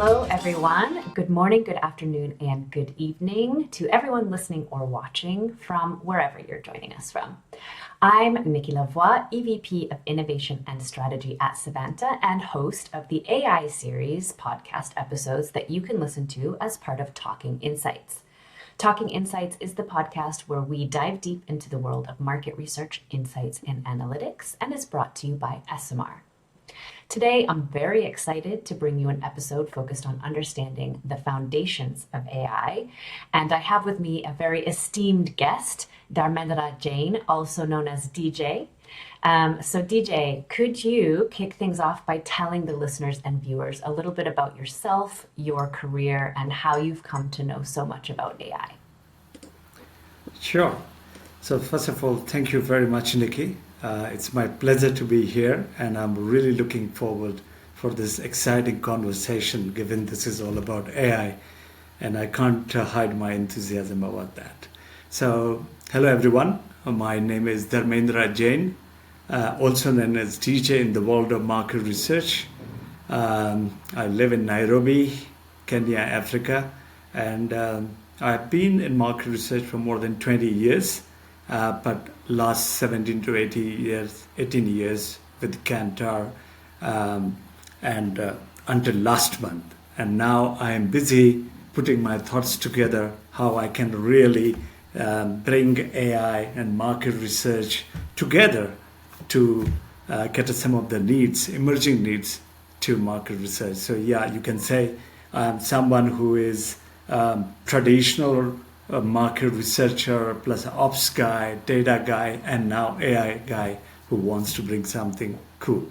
Hello, everyone. Good morning, good afternoon, and good evening to everyone listening or watching from wherever you're joining us from. I'm Nikki Lavoie, EVP of Innovation and Strategy at Savanta and host of the AI series podcast episodes that you can listen to as part of Talking Insights. Talking Insights is the podcast where we dive deep into the world of market research, insights, and analytics, and is brought to you by ESOMAR. Today, I'm very excited to bring you an episode focused on understanding the foundations of AI. And I have with me a very esteemed guest, Dharmendra Jain, also known as DJ. So DJ, could you kick things off by telling the listeners and viewers a little bit about yourself, your career, and how you've come to know so much about AI? Sure. So first of all, thank you very much, Nikki. It's my pleasure to be here, and I'm really looking forward for this exciting conversation, given this is all about AI, and I can't hide my enthusiasm about that. So, hello everyone. My name is Dharmendra Jain, also known as DJ in the world of market research. I live in Nairobi, Kenya, Africa, and I've been in market research for more than 20 years. But last 17 to 18 years with Kantar, and until last month. And now I am busy putting my thoughts together how I can really bring AI and market research together to cater some of the needs, emerging needs to market research. So yeah, you can say I'm someone who is traditional a market researcher plus an ops guy, data guy, and now AI guy who wants to bring something cool.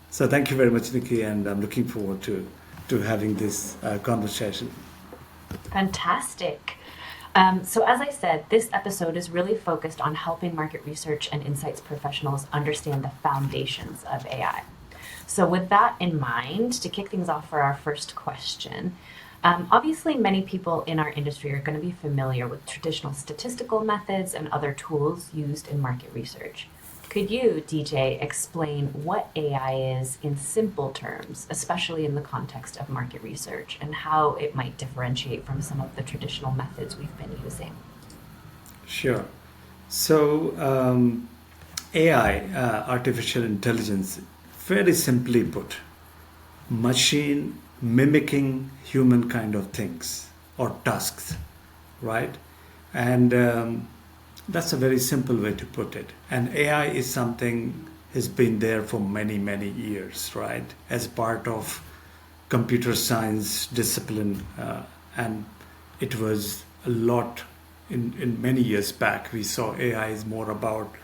So thank you very much, Nikki, and I'm looking forward to having this conversation. Fantastic. So as I said, this episode is really focused on helping market research and insights professionals understand the foundations of AI. So with that in mind, to kick things off for our first question, obviously, many people in our industry are going to be familiar with traditional statistical methods and other tools used in market research. Could you, DJ, explain what AI is in simple terms, especially in the context of market research, and how it might differentiate from some of the traditional methods we've been using? Sure. So AI, artificial intelligence, very simply put, machine mimicking human kind of things or tasks, right? And that's a very simple way to put it. And AI is something has been there for many, many years, right? As part of computer science discipline, and it was a lot in many years back. We saw AI is more about,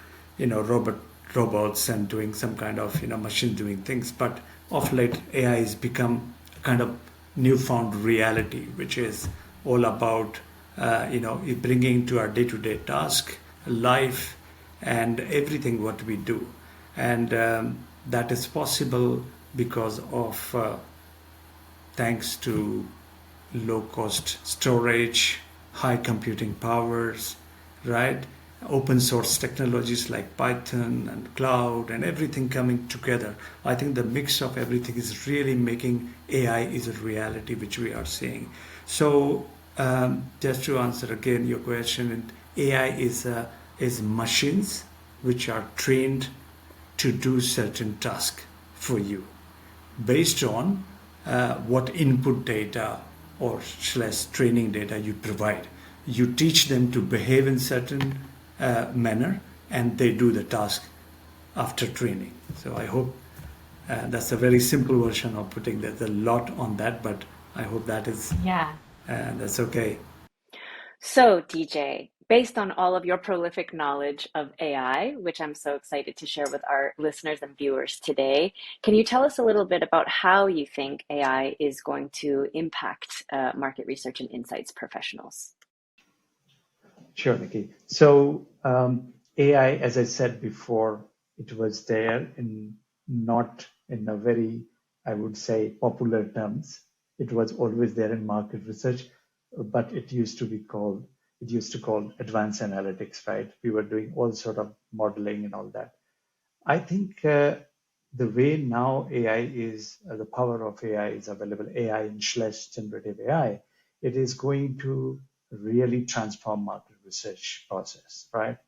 robots and doing some kind of, machine doing things. But of late, AI has become kind of newfound reality, which is all about bringing to our day-to-day task, life, and everything what we do, and that is possible because of thanks to low-cost storage, high computing powers, right? Open source technologies like Python and cloud and everything coming together. I think the mix of everything is really making AI is a reality which we are seeing. So just to answer again your question, AI is machines which are trained to do certain task for you based on what input data or / training data you provide. You teach them to behave in certain manner, and they do the task after training. So I hope that's a very simple version of putting. There's a lot on that, but I hope that is that's okay. So DJ, based on all of your prolific knowledge of AI, which I'm so excited to share with our listeners and viewers today, can you tell us a little bit about how you think AI is going to impact market research and insights professionals? Sure, Nikki. So AI, as I said before, it was there not in a very, I would say, popular terms. It was always there in market research, but it used to call advanced analytics, right? We were doing all sort of modeling and all that. I think the way now AI is, the power of AI is available, AI and slash generative AI, it is going to really transform market research process, right?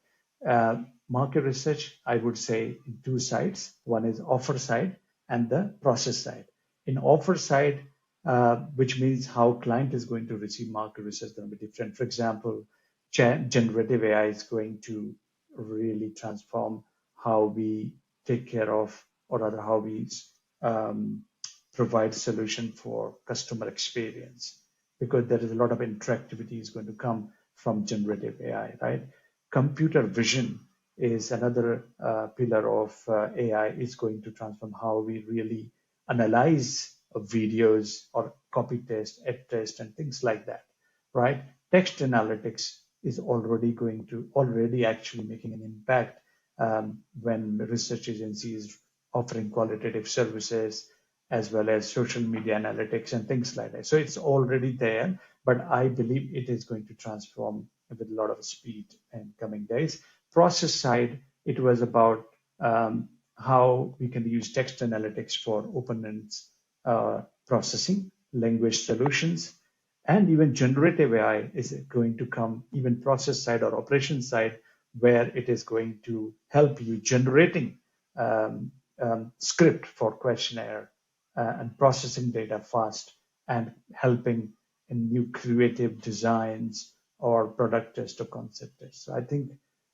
Market research, I would say, in two sides. One is offer side and the process side. In offer side, which means how client is going to receive market research is going to be different. For example, generative AI is going to really transform how we take care of, or rather how we um, provide solution for customer experience, because there is a lot of interactivity is going to come from generative AI, right? Computer vision is another pillar of AI. Is going to transform how we really analyze videos or copy test, ed test, and things like that, right? Text analytics is already actually making an impact when research agencies offering qualitative services as well as social media analytics and things like that. So it's already there, but I believe it is going to transform with a lot of speed in coming days. Process side, it was about how we can use text analytics for openness processing, language solutions, and even generative AI is going to come even process side or operation side, where it is going to help you generating script for questionnaire and processing data fast and helping in new creative designs or product test or concept test. So I think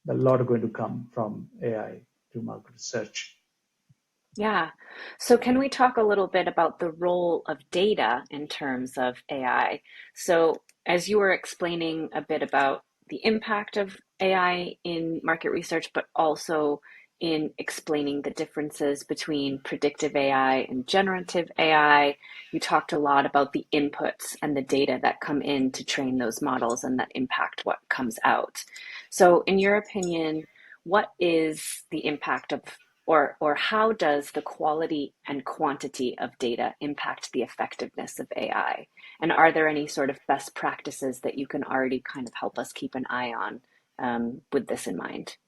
a lot are going to come from AI to market research. Yeah. So can we talk a little bit about the role of data in terms of AI? So as you were explaining a bit about the impact of AI in market research, but also in explaining the differences between predictive AI and generative AI, you talked a lot about the inputs and the data that come in to train those models and that impact what comes out. So in your opinion, what is the impact of or how does the quality and quantity of data impact the effectiveness of AI? And are there any sort of best practices that you can already kind of help us keep an eye on with this in mind?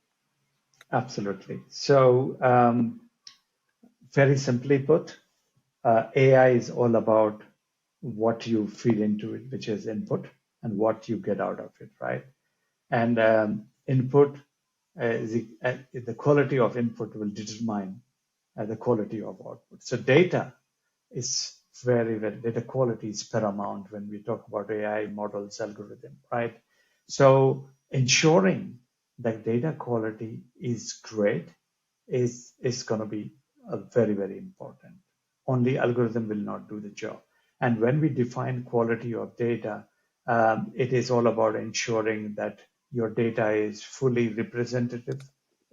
Absolutely. So very simply put, AI is all about what you feed into it, which is input, and what you get out of it, right? And input, the quality of input will determine the quality of output. So data is data quality is paramount when we talk about AI models, algorithm, right? So ensuring that data quality is great is going to be very, very important. Only algorithm will not do the job. And when we define quality of data, it is all about ensuring that your data is fully representative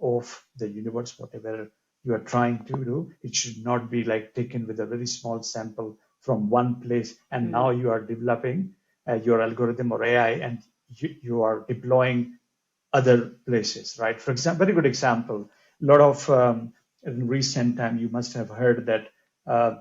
of the universe, whatever you are trying to do. It should not be like taken with a very small sample from one place, and now you are developing your algorithm or AI, and you are deploying other places, right? For example, very good example. A lot of in recent time, you must have heard that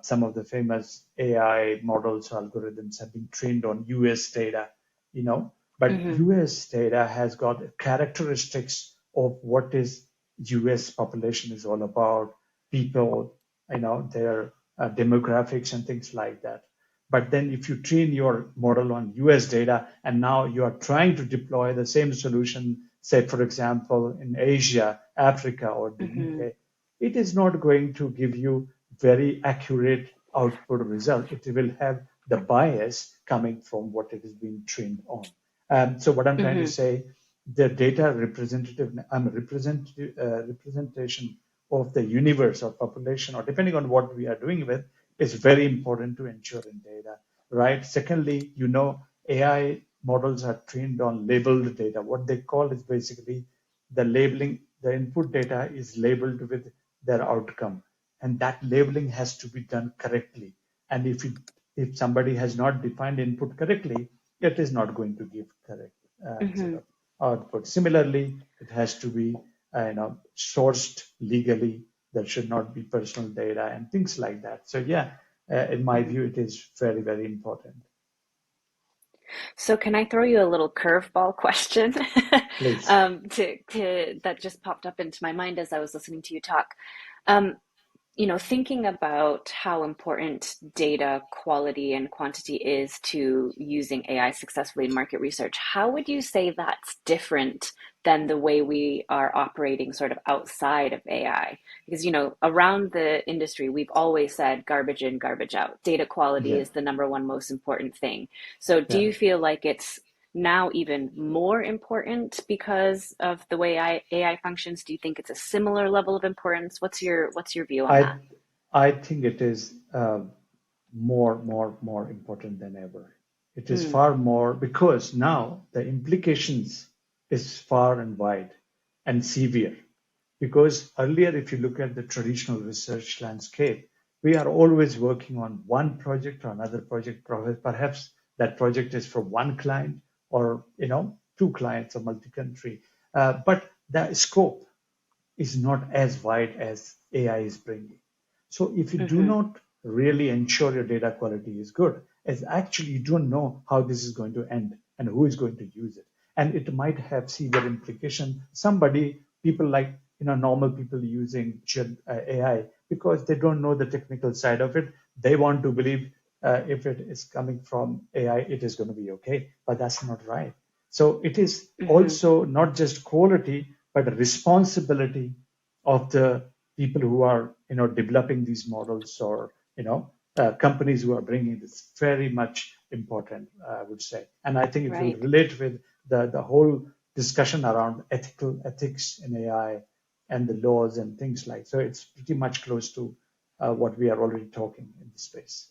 some of the famous AI models or algorithms have been trained on US data, you know, but US data has got characteristics of what is US population is all about, people, their demographics and things like that. But then if you train your model on US data and now you are trying to deploy the same solution, say, for example, in Asia, Africa, or the UK, it is not going to give you very accurate output result. It will have the bias coming from what it is being trained on. So what I'm trying to say, the data representation of the universe or population, or depending on what we are doing with, is very important to ensure in data, right? Secondly, AI models are trained on labeled data. What they call is basically the labeling, the input data is labeled with their outcome, and that labeling has to be done correctly. And if somebody has not defined input correctly, it is not going to give correct sort of output. Similarly, it has to be sourced legally. There should not be personal data and things like that. So yeah, in my view, it is very, very important. So can I throw you a little curveball question Please. that just popped up into my mind as I was listening to you talk? Um, thinking about how important data quality and quantity is to using AI successfully in market research, how would you say that's different than the way we are operating sort of outside of AI? Because, around the industry, we've always said garbage in, garbage out. Data quality Yeah, is the number one most important thing. So do yeah. you feel like it's now even more important because of the way AI functions? Do you think it's a similar level of importance? What's your view on that? I I think it is more important than ever. It is Mm, far more because now the implications is far and wide and severe. Because earlier, if you look at the traditional research landscape, we are always working on one project or another project. Perhaps that project is for one client or two clients or multi-country, but the scope is not as wide as AI is bringing. So if you do hmm. not really ensure your data quality is good, as actually you don't know how this is going to end and who is going to use it. And it might have severe implication. People like normal people using AI because they don't know the technical side of it. They want to believe if it is coming from AI, it is going to be okay. But that's not right. So it is Hmm. also not just quality, but a responsibility of the people who are developing these models or companies who are bringing this very much important, I would say. And I think it will Right. relate with the whole discussion around ethics in AI and the laws and things like. So it's pretty much close to what we are already talking in this space.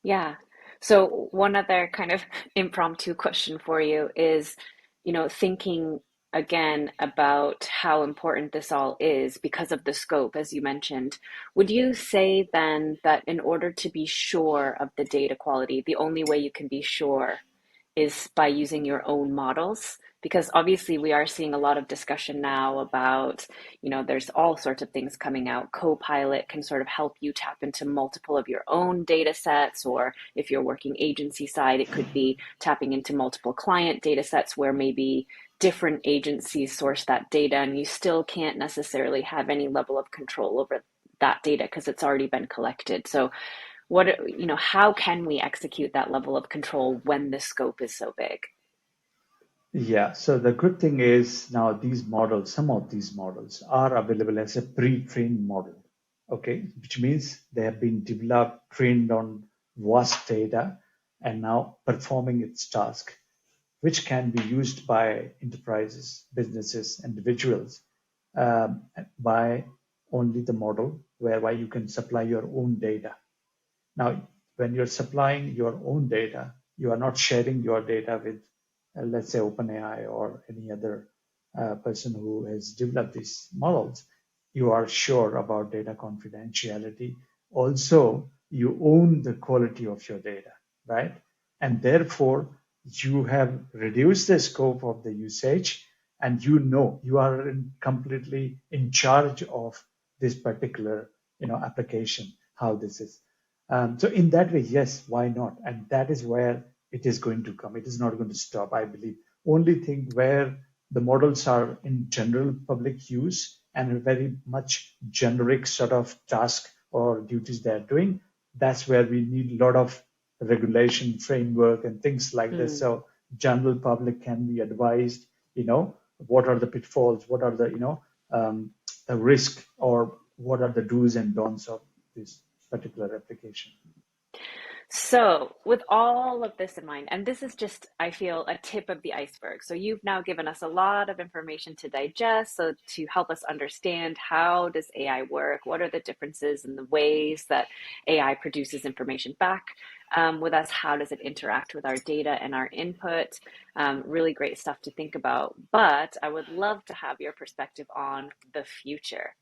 Yeah. So one other kind of impromptu question for you is, thinking again about how important this all is because of the scope, as you mentioned. Would you say then that in order to be sure of the data quality, the only way you can be sure is by using your own models? Because obviously we are seeing a lot of discussion now about, there's all sorts of things coming out. Copilot can sort of help you tap into multiple of your own data sets, or if you're working agency side, it could be tapping into multiple client data sets where maybe different agencies source that data and you still can't necessarily have any level of control over that data because it's already been collected. So how can we execute that level of control when the scope is so big? Yeah, so the good thing is now these models, some of these models are available as a pre-trained model, okay, which means they have been developed, trained on vast data, and now performing its task, which can be used by enterprises, businesses, individuals um, by only the model, whereby you can supply your own data. Now, when you're supplying your own data, you are not sharing your data with, let's say, OpenAI or any other person who has developed these models. You are sure about data confidentiality. Also, you own the quality of your data, right? And therefore, you have reduced the scope of the usage, and you are completely in charge of this particular, application. How this is. So in that way, yes, why not? And that is where it is going to come. It is not going to stop, I believe. Only thing where the models are in general public use and a very much generic sort of task or duties they're doing, that's where we need a lot of regulation framework and things like this. Mm, So general public can be advised, what are the pitfalls, what are the, the risk, or what are the do's and don'ts of this particular application. So, with all of this in mind, and this is just, I feel, a tip of the iceberg. So, you've now given us a lot of information to digest, so to help us understand how does AI work, what are the differences in the ways that AI produces information back with us, how does it interact with our data and our input. Really great stuff to think about. But I would love to have your perspective on the future.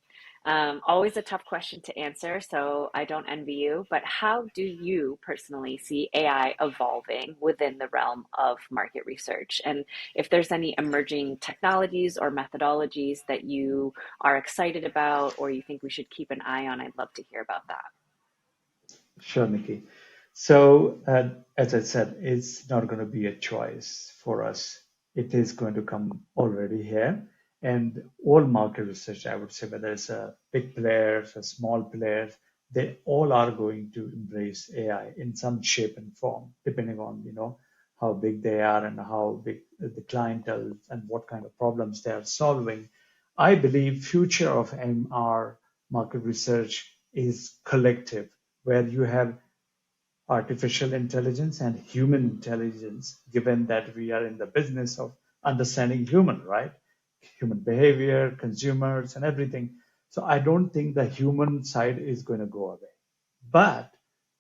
Always a tough question to answer, so I don't envy you. But how do you personally see AI evolving within the realm of market research? And if there's any emerging technologies or methodologies that you are excited about or you think we should keep an eye on, I'd love to hear about that. Sure, Nikki. So, as I said, it's not going to be a choice for us. It is going to come already here. And all market research, I would say, whether it's big players or small players, they all are going to embrace AI in some shape and form, depending on, how big they are and how big the clientele and what kind of problems they are solving. I believe future of MR market research is collective, where you have artificial intelligence and human intelligence, given that we are in the business of understanding human, right? Human behavior, consumers, and everything. So I don't think the human side is going to go away. But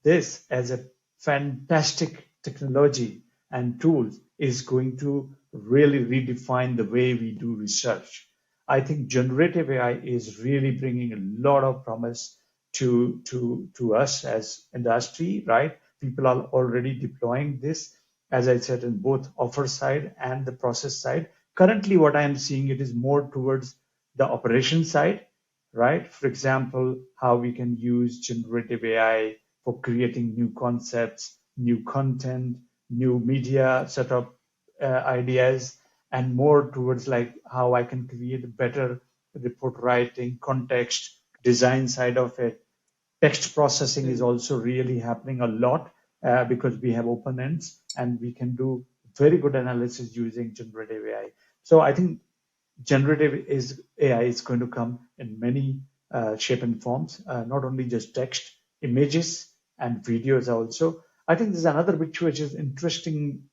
this, as a fantastic technology and tools, is going to really redefine the way we do research. I think generative AI is really bringing a lot of promise to us as industry, right? People are already deploying this, as I said, in both offer side and the process side. Currently, what I am seeing, it is more towards the operation side, right? For example, how we can use generative AI for creating new concepts, new content, new media sort of ideas, and more towards like how I can create better report writing, context, design side of it. Text processing is also really happening a lot because we have open ends and we can do very good analysis using generative AI. So I think generative AI is going to come in many shape and forms, not only just text, images, and videos also. I think there's another which is interesting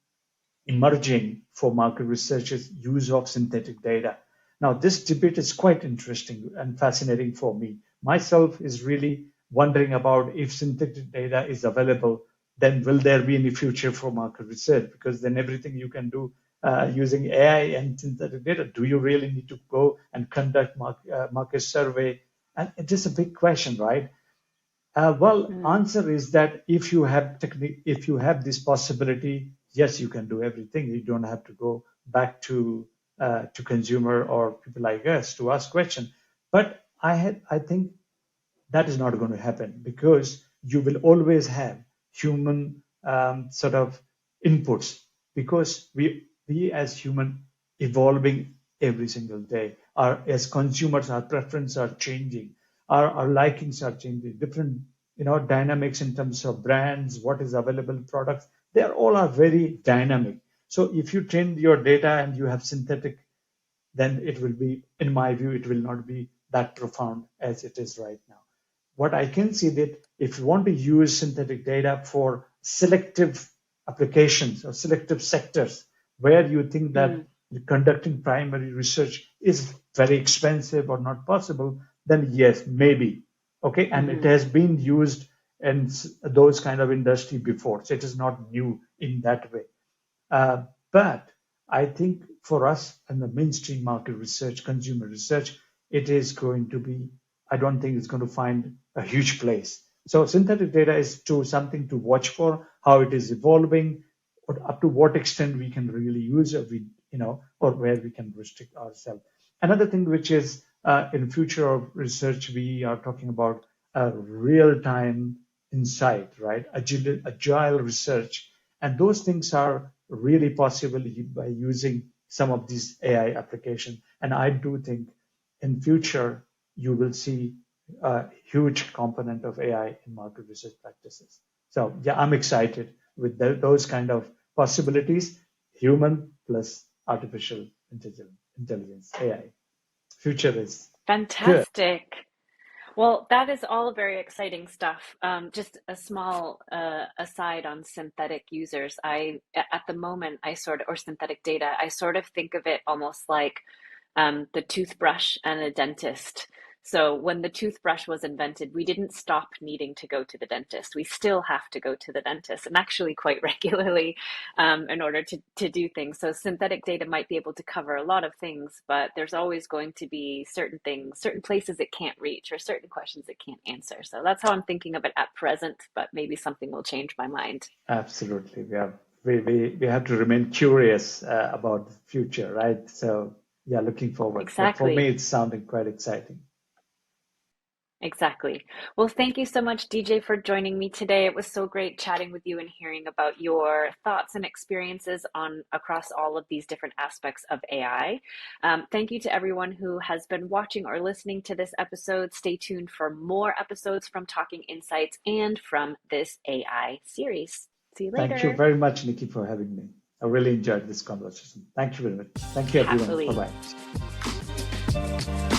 emerging for market researchers, use of synthetic data. Now, this debate is quite interesting and fascinating for me. Myself is really wondering about if synthetic data is available, then will there be any future for market research? Because then everything you can do using AI and synthetic data, do you really need to go and conduct market survey? And it is a big question, right? Answer is that if you have if you have this possibility, yes, you can do everything. You don't have to go back to consumer or people like us to ask question. But I think that is not going to happen because you will always have human sort of inputs because we as human evolving every single day. As consumers, our preferences are changing, our likings are changing, different dynamics in terms of brands, what is available products. They all are very dynamic. So if you train your data and you have synthetic, then it will be, in my view, it will not be that profound as it is right now. What I can see that if you want to use synthetic data for selective applications or selective sectors where you think that conducting primary research is very expensive or not possible, then yes, maybe. Okay, and it has been used in those kind of industry before, so it is not new in that way. But I think for us in the mainstream market research, consumer research, it is going to be, I don't think it's going to find a huge place. So synthetic data is something to watch for, how it is evolving, or up to what extent we can really use it, or where we can restrict ourselves. Another thing which is in future of research, we are talking about real-time insight, right? Agile research. And those things are really possible by using some of these AI applications. And I do think in future, you will see a huge component of AI in market research practices. So yeah, I'm excited with those kind of possibilities, human plus artificial intelligence, AI. Future is good. Fantastic. Well, that is all very exciting stuff. Just a small aside on synthetic users. At the moment, or synthetic data, I sort of think of it almost like the toothbrush and a dentist. So when the toothbrush was invented, we didn't stop needing to go to the dentist. We still have to go to the dentist, and actually quite regularly, in order to do things. So synthetic data might be able to cover a lot of things, but there's always going to be certain things, certain places it can't reach, or certain questions it can't answer. So that's how I'm thinking of it at present, but maybe something will change my mind. Absolutely. We have to remain curious about the future, right? So yeah, looking forward. But for Exactly. me, it's sounding quite exciting. Exactly. Well, thank you so much, DJ, for joining me today. It was so great chatting with you and hearing about your thoughts and experiences on across all of these different aspects of AI. Thank you to everyone who has been watching or listening to this episode. Stay tuned for more episodes from Talking Insights and from this AI series. See you Thank you later. very much, Nikki, for having me. I really enjoyed this conversation. Thank you very much. Thank you, everyone. Happily. Bye-bye.